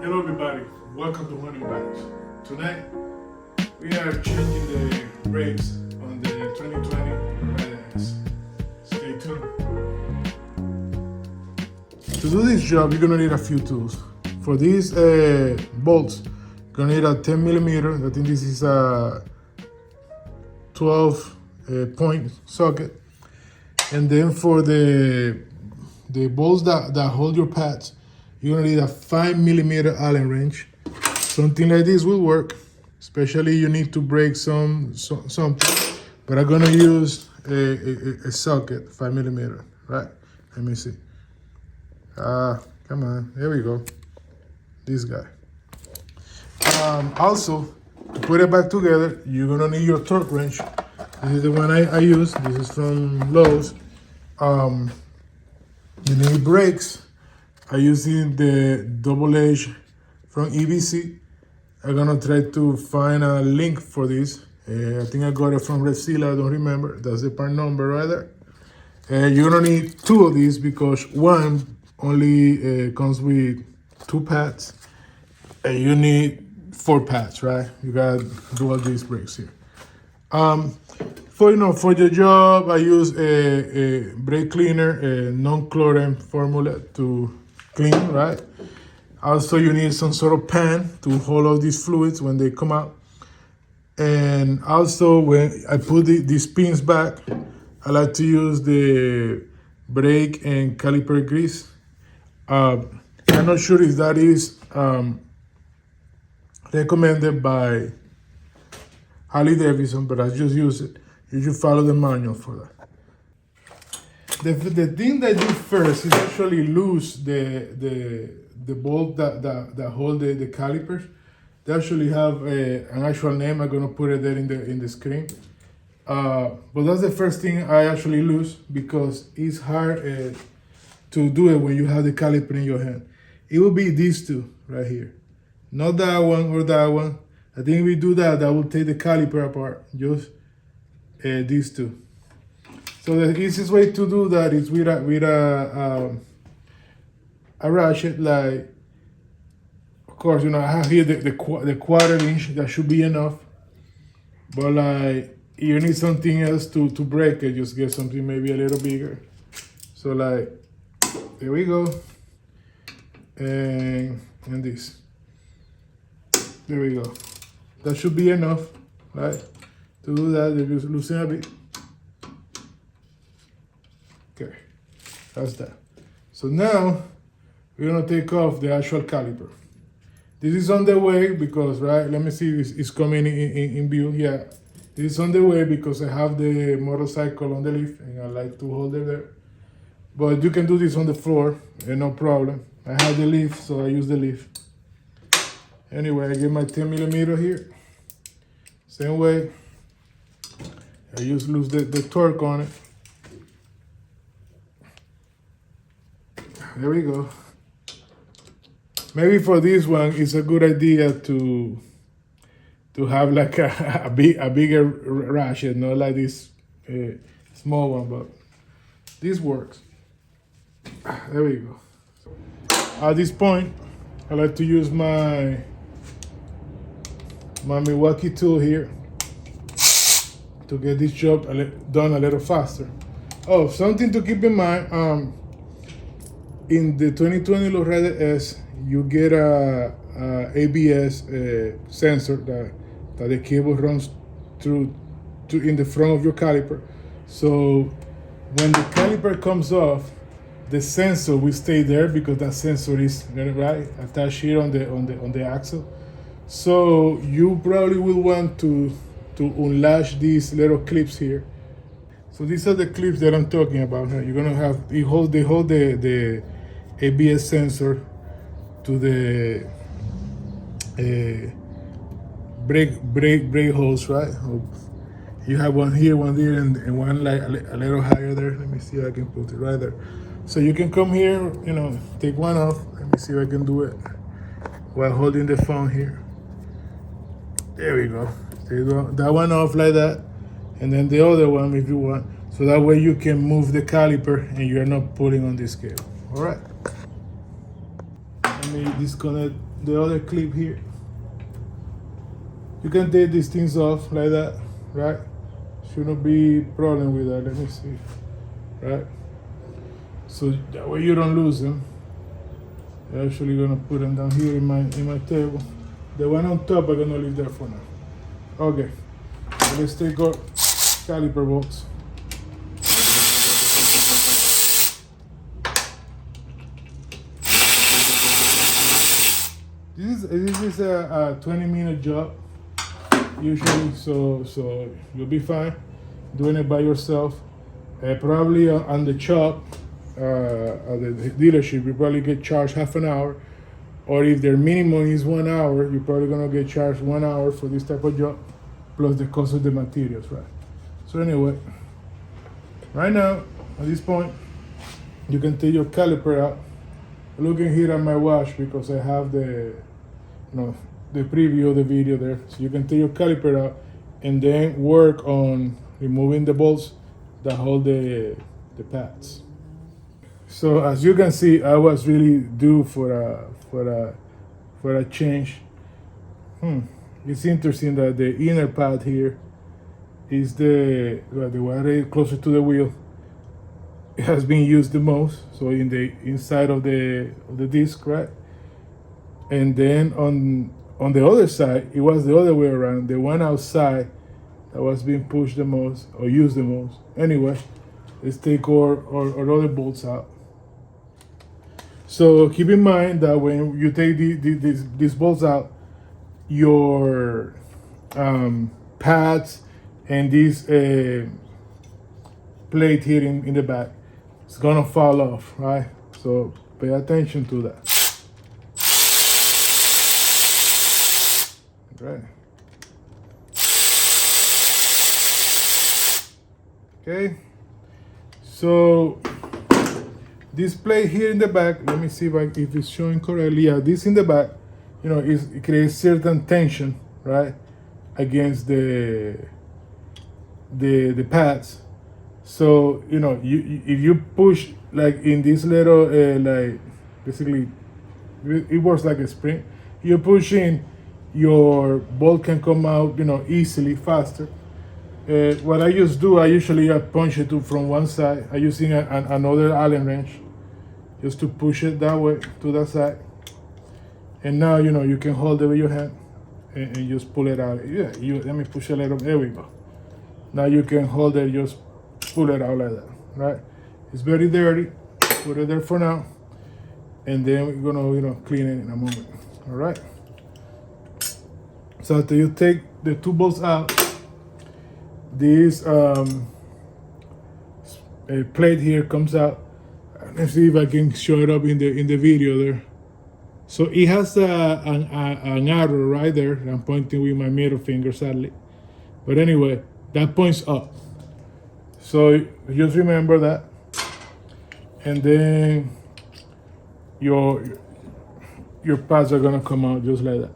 Hello everybody, welcome to Running Bikes. Tonight we are changing the brakes on the 2020 Rider S. Stay tuned. To do this job you're gonna need a few tools. For these bolts you're gonna need a 10mm. I think this is a 12 point socket. And then for the bolts that hold your pads, you're gonna need a 5mm Allen wrench. Something like this will work, especially you need to break something. But I'm gonna use a socket, 5mm, right? Let me see. Come on, there we go. This guy. Also, to put it back together, you're gonna need your torque wrench. This is the one I use. This is from Lowe's. You need brakes. I'm using the double edge from EBC. I'm gonna try to find a link for this. I think I got it from Red Seal, I don't remember. That's the part number right there. You're gonna need two of these because one only comes with 2 pads. And you need 4 pads, right? You gotta do all these brakes here. For your job, I use a brake cleaner, a non-chlorine formula to clean, right? Also, you need some sort of pan to hold all these fluids when they come out. And also, when I put these pins back, I like to use the brake and caliper grease. I'm not sure if that is recommended by Harley-Davidson, but I just use it. You should follow the manual for that. The thing that I do first is actually loose the bolt that hold the calipers. They actually have an actual name. I'm gonna put it there in the screen. But that's the first thing I actually lose because it's hard to do it when you have the caliper in your hand. It will be these two right here, not that one or that one. I think if we do that, that will take the caliper apart. Just these two. So the easiest way to do that is with a ratchet. Like, of course, I have here the 1/4 inch. That should be enough. But like, you need something else to break it. Just get something maybe a little bigger. So like, there we go. And this. There we go. That should be enough, right? To do that, they just loosen a bit. Okay, that's that. So now we're gonna take off the actual caliper. This is on the way because, right? Let me see if it's coming in view. Yeah, this is on the way because I have the motorcycle on the lift and I like to hold it there. But you can do this on the floor, and no problem. I have the lift, so I use the lift. Anyway, I get my 10mm here. Same way. I just lose the torque on it. There we go. Maybe for this one, it's a good idea to have like a bigger ratchet, not like this small one, but this works. There we go. At this point, I like to use my Milwaukee tool here to get this job done a little faster. Oh, something to keep in mind, in the 2020 Rider S, you get a ABS sensor that the cable runs through in the front of your caliper. So when the caliper comes off, the sensor will stay there because that sensor is right attached here on the axle. So you probably will want to unlatch these little clips here. So these are the clips that I'm talking about. You're gonna have they hold the ABS sensor to the brake hose, right? You have one here, one there, and one like a little higher there. Let me see if I can put it right there. So you can come here, take one off. Let me see if I can do it while holding the phone here. There we go. Take that one off like that, and then the other one if you want. So that way you can move the caliper and you're not pulling on this cable. All right. Let me disconnect the other clip here. You can take these things off like that, right? Shouldn't be problem with that. Let me see, right? So that way you don't lose them. I'm actually gonna put them down here in my table. The one on top I'm gonna leave there for now. Okay, so let's take our caliper bolts. This is a 20-minute job usually, so you'll be fine doing it by yourself. Probably on the shop, at the dealership, you probably get charged half an hour, or if their minimum is 1 hour, you're probably gonna get charged 1 hour for this type of job, plus the cost of the materials, right? So anyway, right now at this point, you can take your caliper out. Looking here at my watch because I have the preview of the video there. So you can take your caliper out and then work on removing the bolts that hold the pads. So as you can see, I was really due for a change. It's interesting that the inner pad here is the one right closer to the wheel. It has been used the most, so in the inside of the disc, right? And then on the other side, it was the other way around. The one outside that was being pushed the most or used the most. Anyway, let's take our other bolts out. So keep in mind that when you take these bolts out, your pads and this plate here in the back, it's gonna fall off, right? So pay attention to that. Right. Okay. So this plate here in the back, let me see if it's showing correctly. Yeah, this in the back, it creates certain tension, right, against the pads. So if you push like in this little like basically it works like a spring. You push in, your bolt can come out easily, faster. What I usually punch it from one side. I'm using another Allen wrench just to push it that way to that side. And now you can hold it with your hand and just pull it out. Yeah, let me push a little. There we go. Now you can hold it, just pull it out like that, right? It's very dirty. Put it there for now, and then we're gonna clean it in a moment. All right. So after you take the two bolts out, this plate here comes out. Let's see if I can show it up in the video there. So it has an arrow right there. I'm pointing with my middle finger, sadly. But anyway, that points up. So just remember that. And then your pads are gonna come out just like that.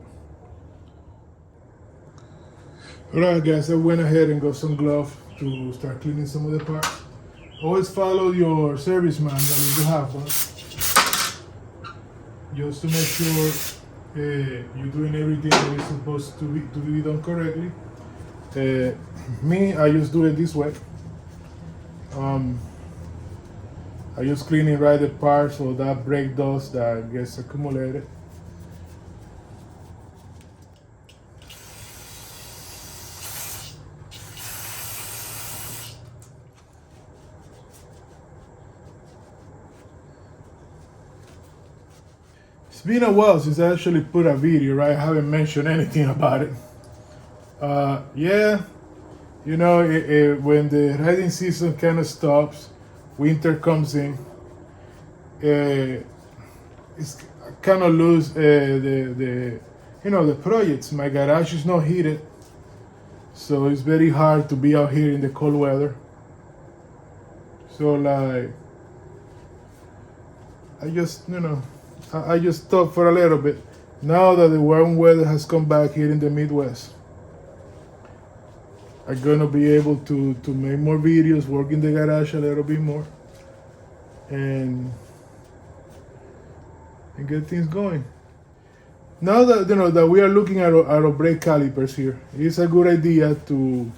Alright guys, I went ahead and got some gloves to start cleaning some of the parts. Always follow your service manual if you have one, just to make sure you're doing everything that is supposed to be done correctly. Me, I just do it this way. I just clean it right the parts so that brake dust that gets accumulated. It's been a while since I actually put a video, right? I haven't mentioned anything about it. Yeah, when the riding season kind of stops, winter comes in, it's kind of lose the projects. My garage is not heated, so it's very hard to be out here in the cold weather. So like, I just stopped for a little bit. Now that the warm weather has come back here in the Midwest, I'm gonna be able to make more videos, work in the garage a little bit more, and get things going. Now that you know that we are looking at our brake calipers here, it's a good idea to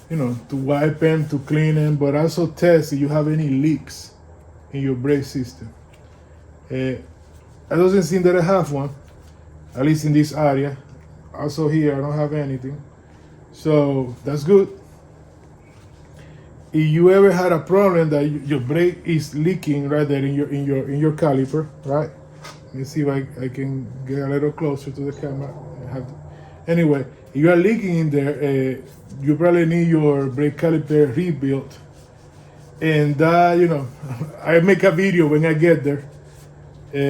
to wipe them, to clean them, but also test if you have any leaks in your brake system. It doesn't seem that I have one, at least in this area. Also here, I don't have anything, so that's good. If you ever had a problem that your brake is leaking right there in your caliper, right? Let me see if I can get a little closer to the camera. Anyway, if you are leaking in there, you probably need your brake caliper rebuilt. And I make a video when I get there.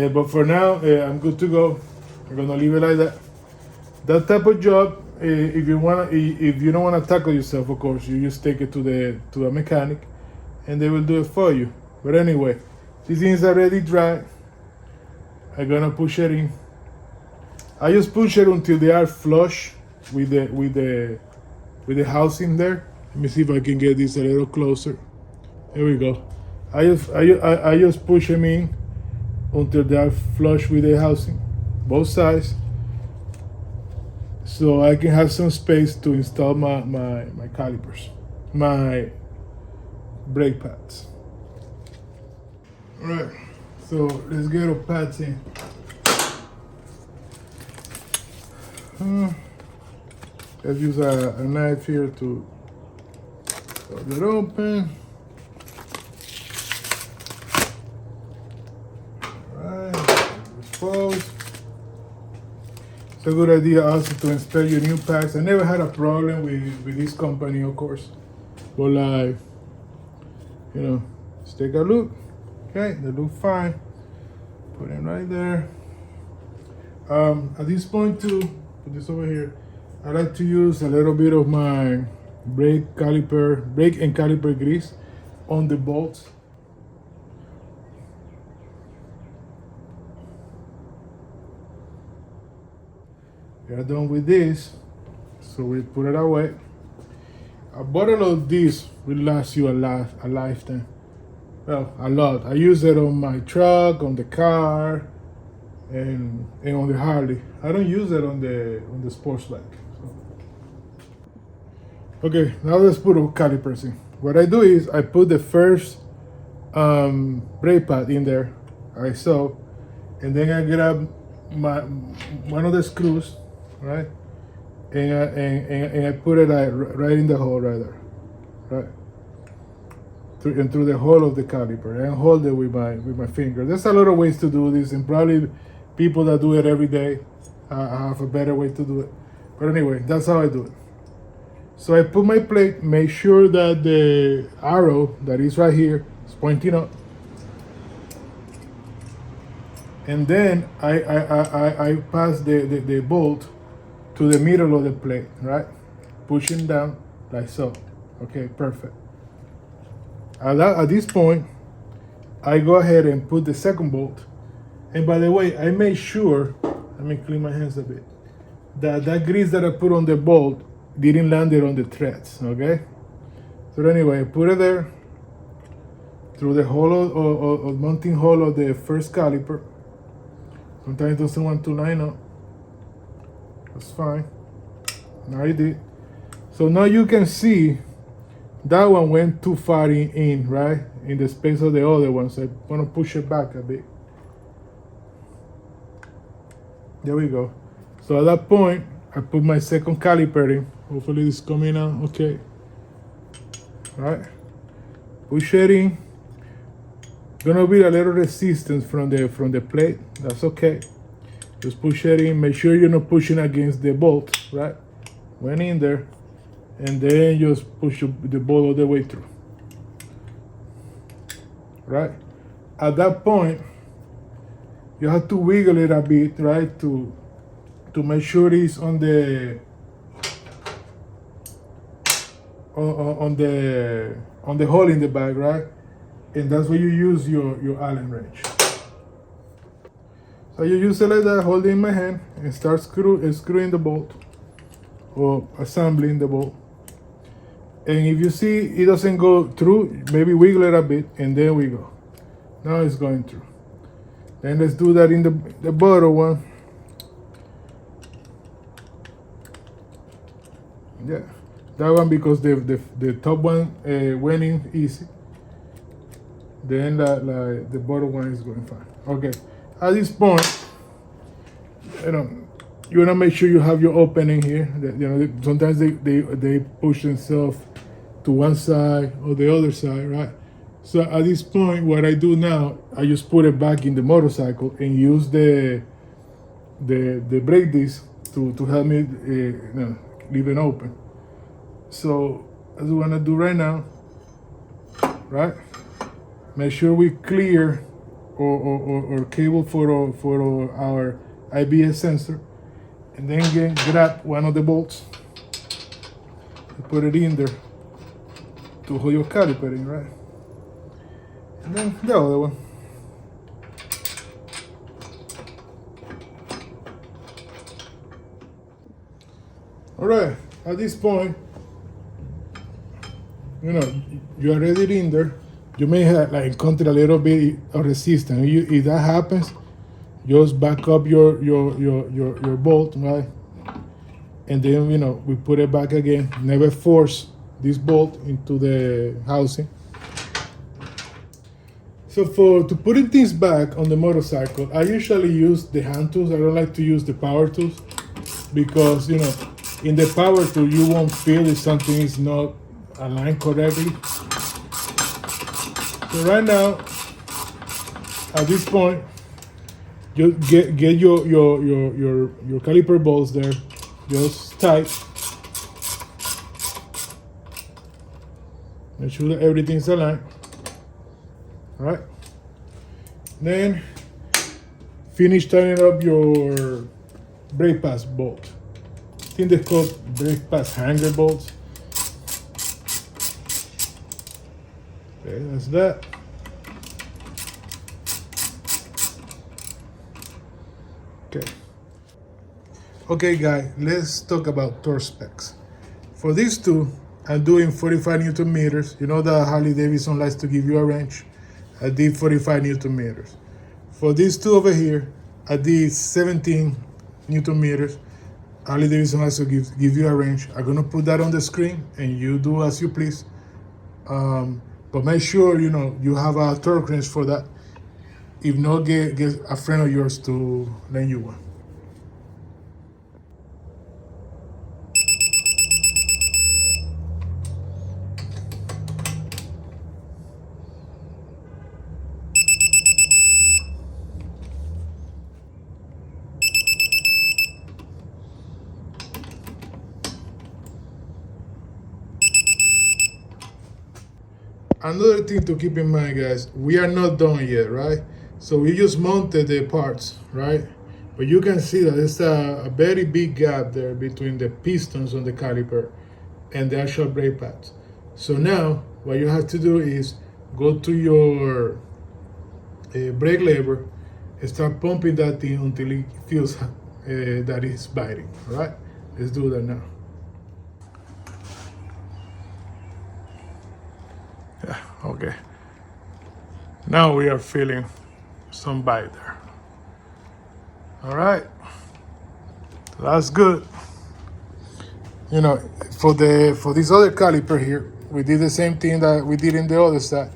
But for now, I'm good to go. I'm gonna leave it like that. That type of job, if you don't wanna tackle yourself, of course, you just take it to a mechanic, and they will do it for you. But anyway, these things are already dry. I'm gonna push it in. I just push it until they are flush with the housing there. Let me see if I can get this a little closer. There we go. I just push them in until they are flush with the housing, both sides, so I can have some space to install my calipers, my brake pads. All right, so let's get our pads in. Let's use a knife here to cut it open. It's a good idea also to inspect your new packs. I never had a problem with this company, of course, but let's take a look. Okay, they look fine. Put them right there. At this point too, put this over here, I like to use a little bit of my brake and caliper grease on the bolts. We are done with this, so we put it away. A bottle of this will last you a lifetime. Well, a lot. I use it on my truck, on the car, and on the Harley. I don't use it on the sports bike. So. Okay, now let's put our calipers in. What I do is I put the first brake pad in there, like so, and then I grab one of the screws, right, and I put it right in the hole right there, right, through the hole of the caliper, and hold it with my finger. There's a lot of ways to do this, and probably people that do it every day have a better way to do it. But anyway, that's how I do it. So I put my plate, make sure that the arrow that is right here is pointing up. And then I pass the bolt to the middle of the plate, right? Pushing down like so. Okay, perfect. At this point, I go ahead and put the second bolt. And by the way, I made sure, let me clean my hands a bit, that grease that I put on the bolt didn't land it on the threads, okay? So anyway, I put it there through the hole or mounting hole of the first caliper. Sometimes it doesn't want to line up. That's fine. Now it did. So now you can see that one went too far in, right? In the space of the other one. So I want to push it back a bit. There we go. So at that point, I put my second caliper in. Hopefully it's coming out okay. All right. Push it in. Gonna be a little resistance from the plate. That's okay. Just push it in. Make sure you're not pushing against the bolt, right? Went in there, and then just push the bolt all the way through. Right? At that point, you have to wiggle it a bit, right? To make sure it's on the hole in the back, right? And that's where you use your Allen wrench. So you use it like that, hold it in my hand, and start screwing the bolt, or assembling the bolt. And if you see it doesn't go through, maybe wiggle it a bit, and there we go. Now it's going through. Then let's do that in the bottom one. Yeah, that one because the top one went in easy. Then the bottom one is going fine. Okay, at this point, you wanna make sure you have your opening here. Sometimes they push themselves to one side or the other side, right? So at this point, what I do now, I just put it back in the motorcycle and use the brake disc to help me leave it open. So as we wanna do right now, right? Make sure we clear or cable for our IBS sensor, and then grab one of the bolts and put it in there to hold your caliper in, right? And then the other one. All right, at this point, you already in there. You may have encountered a little bit of resistance. If that happens, just back up your bolt, right? And then we put it back again. Never force this bolt into the housing. So to putting things back on the motorcycle, I usually use the hand tools. I don't like to use the power tools because in the power tool you won't feel if something is not aligned correctly. So right now, at this point, you get your caliper bolts there, just tight. Make sure that everything's aligned. All right. Then finish tightening up your brake pads bolt. I think they're called brake pads hanger bolts. Okay, that's that. Okay guys, let's talk about torque specs. For these two, I'm doing 45 Newton meters. You know that Harley-Davidson likes to give you a range. I did 45 Newton meters. For these two over here, I did 17 Newton meters. Harley-Davidson also give you a range. I'm gonna put that on the screen and you do as you please. But make sure you have a torque range for that. If not, get a friend of yours to lend you one. Another thing to keep in mind, guys, we are not done yet, right? So we just mounted the parts, right? But you can see that there's a very big gap there between the pistons on the caliper and the actual brake pads. So now what you have to do is go to your brake lever and start pumping that thing until it feels that it's biting, all right? Let's do that now. Yeah, okay. Now we are feeling some bite there. All right, that's good. For this other caliper here, we did the same thing that we did in the other side.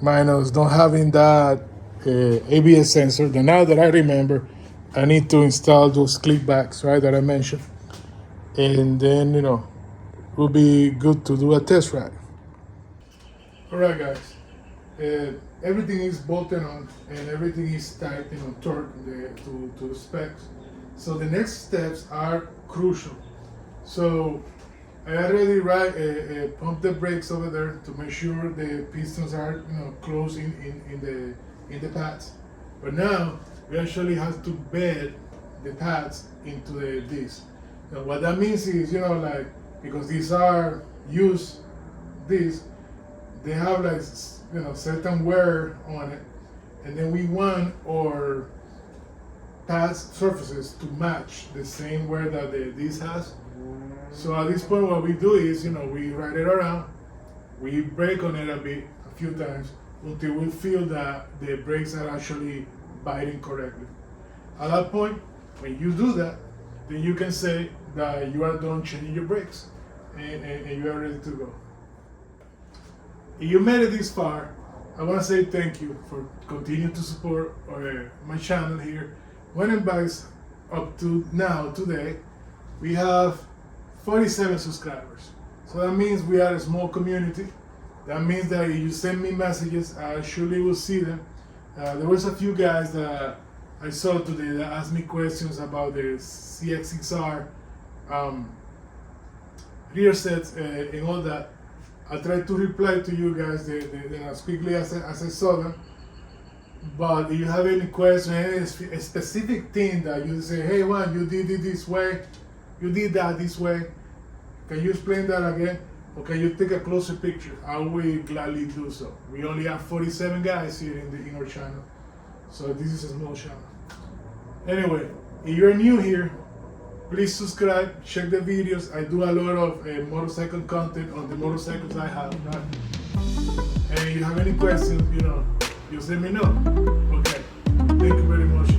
Minus don't having that ABS sensor. Then now that I remember, I need to install those clip backs, right, that I mentioned. And then, we'll be good to do a test ride. All right, guys. Everything is bolted on and everything is tight and torqued to the specs. So the next steps are crucial. So I already pumped the brakes over there to make sure the pistons are closed in the pads. But now we actually have to bed the pads into the disc. Now what that means is because these are used discs, they have certain wear on it, and then we want our pads surfaces to match the same wear that the disc has. So at this point, what we do is we ride it around, we brake on it a few times until we feel that the brakes are actually biting correctly. At that point, when you do that, then you can say that you are done changing your brakes and you are ready to go. If you made it this far, I want to say thank you for continuing to support my channel here. When bikes up to now, today, we have 47 subscribers. So that means we are a small community. That means that if you send me messages, I surely will see them. There was a few guys that I saw today that asked me questions about the CXXR rear sets and all that. I tried to reply to you guys as quickly as I saw them. But if you have any question, any specific thing that you say, hey Juan, you did it this way, you did that this way, can you explain that again? Or can you take a closer picture? I will gladly do so. We only have 47 guys here in our channel. So this is a small channel. Anyway, if you're new here, please subscribe, check the videos. I do a lot of motorcycle content on the motorcycles I have. Right? And if you have any questions, you know, you let me know. Okay, thank you very much.